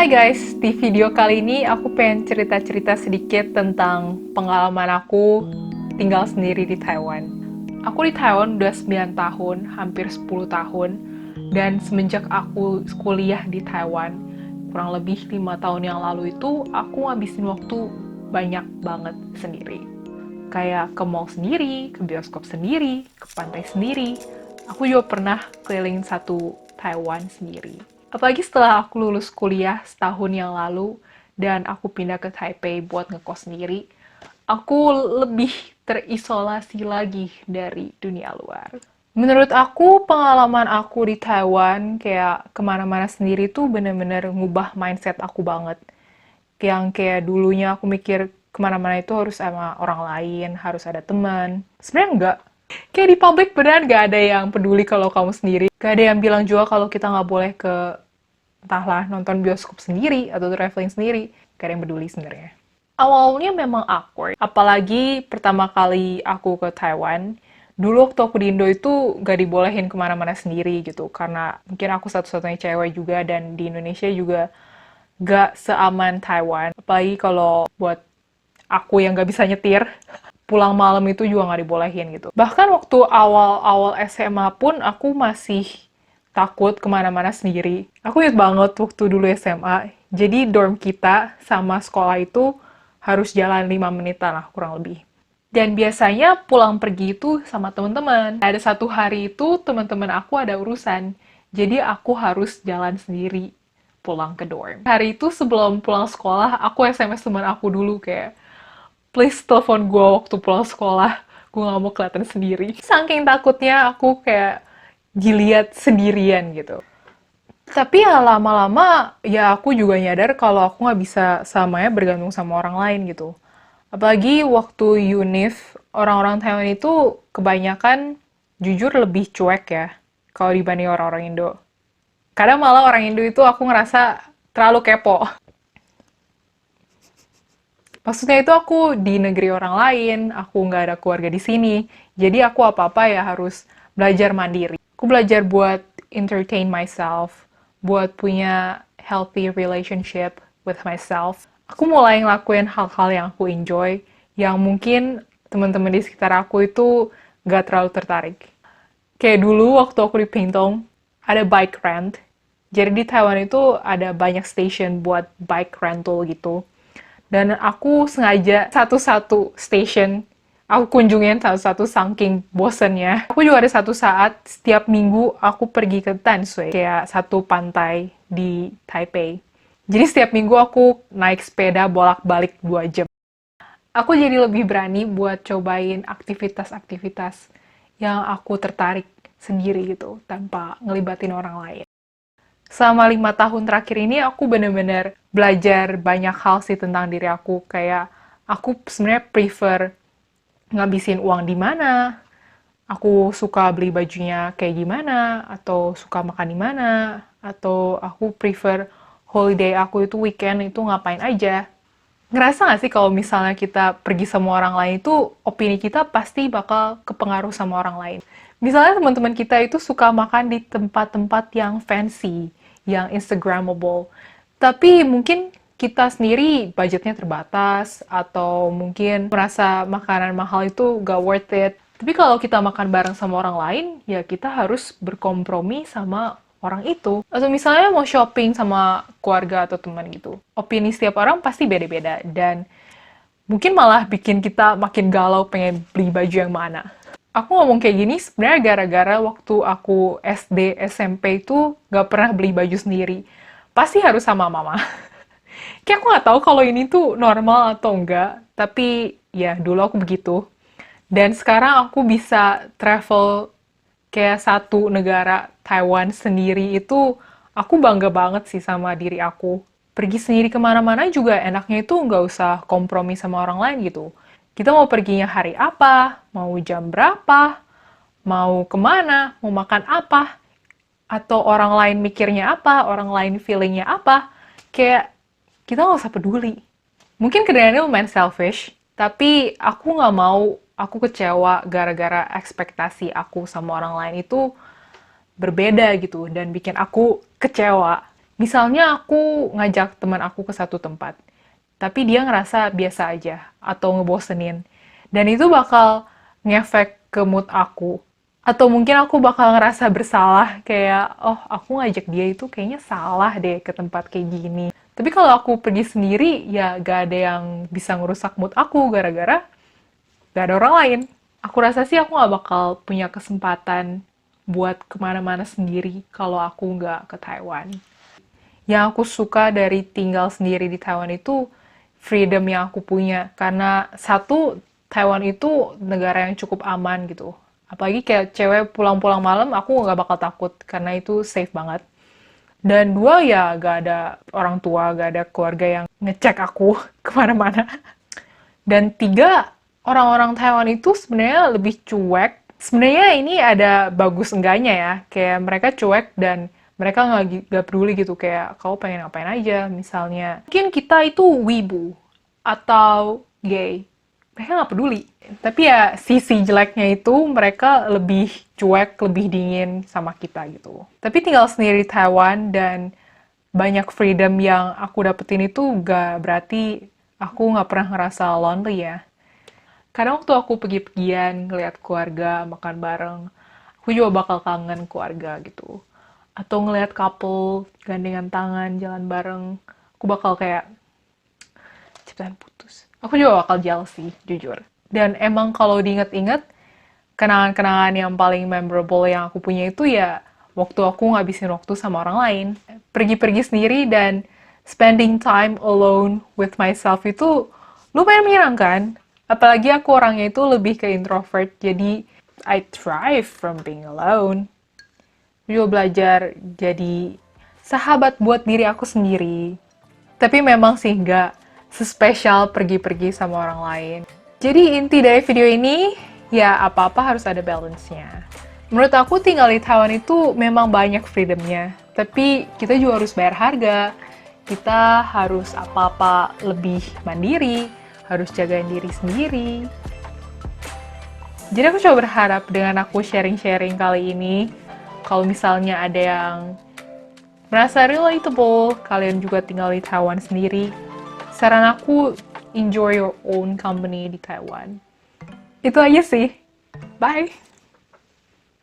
Hai guys, di video kali ini aku pengen cerita-cerita sedikit tentang pengalaman aku tinggal sendiri di Taiwan. Aku di Taiwan udah 9 tahun, hampir 10 tahun, dan semenjak aku kuliah di Taiwan, kurang lebih 5 tahun yang lalu itu, aku ngabisin waktu banyak banget sendiri. Kayak ke mall sendiri, ke bioskop sendiri, ke pantai sendiri. Aku juga pernah keliling satu Taiwan sendiri. Apalagi setelah aku lulus kuliah setahun yang lalu dan aku pindah ke Taipei buat ngekos sendiri, aku lebih terisolasi lagi dari dunia luar. Menurut aku, pengalaman aku di Taiwan kayak kemana-mana sendiri tuh bener-bener ngubah mindset aku banget. Yang kayak dulunya aku mikir kemana-mana itu harus sama orang lain, harus ada teman. Sebenarnya enggak. Kayak di publik beneran gak ada yang peduli kalau kamu sendiri. Gak ada yang bilang juga kalau kita nggak boleh ke entahlah nonton bioskop sendiri atau traveling sendiri. Gak ada yang peduli sebenarnya. Awalnya memang awkward. Apalagi pertama kali aku ke Taiwan. Dulu waktu aku di Indo itu gak dibolehin kemana-mana sendiri gitu. Karena mungkin aku satu-satunya cewek juga dan di Indonesia juga gak seaman Taiwan. Apalagi kalau buat aku yang gak bisa nyetir, pulang malam itu juga gak dibolehin gitu. Bahkan waktu awal-awal SMA pun aku masih takut kemana-mana sendiri. Aku ingat banget waktu dulu SMA, jadi dorm kita sama sekolah itu harus jalan 5 menitan lah kurang lebih. Dan biasanya pulang pergi itu sama teman-teman. Ada satu hari itu teman-teman aku ada urusan, jadi aku harus jalan sendiri pulang ke dorm. Hari itu sebelum pulang sekolah, aku SMS teman aku dulu kayak, please telepon gue waktu pulang sekolah, gue gak mau kelihatan sendiri. Saking takutnya aku kayak dilihat sendirian gitu. Tapi ya lama-lama ya aku juga nyadar kalau aku nggak bisa selamanya bergantung sama orang lain gitu. Apalagi waktu UNIF, orang-orang Taiwan itu kebanyakan jujur lebih cuek ya kalau dibanding orang-orang Indo. Kadang malah orang Indo itu aku ngerasa terlalu kepo. Maksudnya itu aku di negeri orang lain, aku nggak ada keluarga di sini, jadi aku apa-apa ya harus belajar mandiri. Aku belajar buat entertain myself, buat punya healthy relationship with myself. Aku mulai ngelakuin hal-hal yang aku enjoy, yang mungkin teman-teman di sekitar aku itu nggak terlalu tertarik. Kayak dulu waktu aku di Pingtong, ada bike rent. Jadi di Taiwan itu ada banyak station buat bike rental gitu. Dan aku sengaja satu-satu station aku kunjungin satu-satu saking bosennya. Aku juga ada satu saat setiap minggu aku pergi ke Tanshui, kayak satu pantai di Taipei. Jadi setiap minggu aku naik sepeda bolak-balik 2 jam. Aku jadi lebih berani buat cobain aktivitas-aktivitas yang aku tertarik sendiri gitu, tanpa ngelibatin orang lain. Selama 5 tahun terakhir ini aku bener-bener belajar banyak hal sih tentang diri aku. Kayak aku sebenarnya prefer ngabisin uang di mana, aku suka beli bajunya kayak gimana, atau suka makan di mana, atau aku prefer holiday aku itu weekend itu ngapain aja. Ngerasa nggak sih kalau misalnya kita pergi sama orang lain itu opini kita pasti bakal kepengaruh sama orang lain. Misalnya teman-teman kita itu suka makan di tempat-tempat yang fancy, yang instagramable. Tapi mungkin kita sendiri budgetnya terbatas atau mungkin merasa makanan mahal itu gak worth it. Tapi kalau kita makan bareng sama orang lain, ya kita harus berkompromi sama orang itu. Atau misalnya mau shopping sama keluarga atau teman gitu. Opini setiap orang pasti beda-beda dan mungkin malah bikin kita makin galau pengen beli baju yang mana. Aku ngomong kayak gini sebenarnya gara-gara waktu aku SD, SMP itu gak pernah beli baju sendiri. Pasti harus sama mama. Kayak aku nggak tahu kalau ini tuh normal atau enggak, tapi ya dulu aku begitu. Dan sekarang aku bisa travel kayak satu negara, Taiwan sendiri itu, aku bangga banget sih sama diri aku. Pergi sendiri kemana-mana juga enaknya itu nggak usah kompromi sama orang lain gitu. Kita mau perginya hari apa, mau jam berapa, mau kemana, mau makan apa, atau orang lain mikirnya apa, orang lain feelingnya apa, kayak kita nggak usah peduli. Mungkin kedengarannya lumayan selfish, tapi aku nggak mau aku kecewa gara-gara ekspektasi aku sama orang lain itu berbeda gitu, dan bikin aku kecewa. Misalnya aku ngajak teman aku ke satu tempat, tapi dia ngerasa biasa aja atau ngebosenin. Dan itu bakal ngefek ke mood aku. Atau mungkin aku bakal ngerasa bersalah, kayak, oh aku ngajak dia itu kayaknya salah deh ke tempat kayak gini. Tapi kalau aku pergi sendiri, ya gak ada yang bisa ngerusak mood aku gara-gara gak ada orang lain. Aku rasa sih aku gak bakal punya kesempatan buat kemana-mana sendiri kalau aku nggak ke Taiwan. Yang aku suka dari tinggal sendiri di Taiwan itu freedom yang aku punya. Karena satu, Taiwan itu negara yang cukup aman gitu. Apalagi kayak cewek pulang-pulang malam, aku nggak bakal takut karena itu safe banget. Dan dua, ya gak ada orang tua, gak ada keluarga yang ngecek aku kemana-mana. Dan tiga, orang-orang Taiwan itu sebenarnya lebih cuek. Sebenarnya ini ada bagus enggaknya ya, kayak mereka cuek dan mereka nggak peduli gitu, kayak kau pengen ngapain aja, misalnya. Mungkin kita itu wibu atau gay, mereka nggak peduli. Tapi ya sisi jeleknya itu mereka lebih cuek, lebih dingin sama kita gitu. Tapi tinggal sendiri di Taiwan dan banyak freedom yang aku dapetin itu gak berarti aku nggak pernah ngerasa lonely ya. Kadang waktu aku pergi-pergian, ngeliat keluarga, makan bareng, aku juga bakal kangen keluarga gitu. Atau ngeliat couple gandengan tangan, jalan bareng, aku bakal kayak, cepetan putus. Aku juga bakal jealous sih, jujur. Dan emang kalau diinget-inget, kenangan-kenangan yang paling memorable yang aku punya itu ya waktu aku ngabisin waktu sama orang lain. Pergi-pergi sendiri dan spending time alone with myself itu lumayan menyenangkan. Apalagi aku orangnya itu lebih ke introvert, jadi I thrive from being alone. Juga belajar jadi sahabat buat diri aku sendiri. Tapi memang sih nggak sespesial pergi-pergi sama orang lain. Jadi inti dari video ini, ya apa-apa harus ada balance-nya. Menurut aku tinggal di Taiwan itu memang banyak freedom-nya. Tapi kita juga harus bayar harga. Kita harus apa-apa lebih mandiri, harus jagain diri sendiri. Jadi aku coba berharap dengan aku sharing-sharing kali ini, kalau misalnya ada yang merasa relatable, kalian juga tinggal di Taiwan sendiri, saran aku enjoy your own company di Taiwan. Itu aja sih. Bye!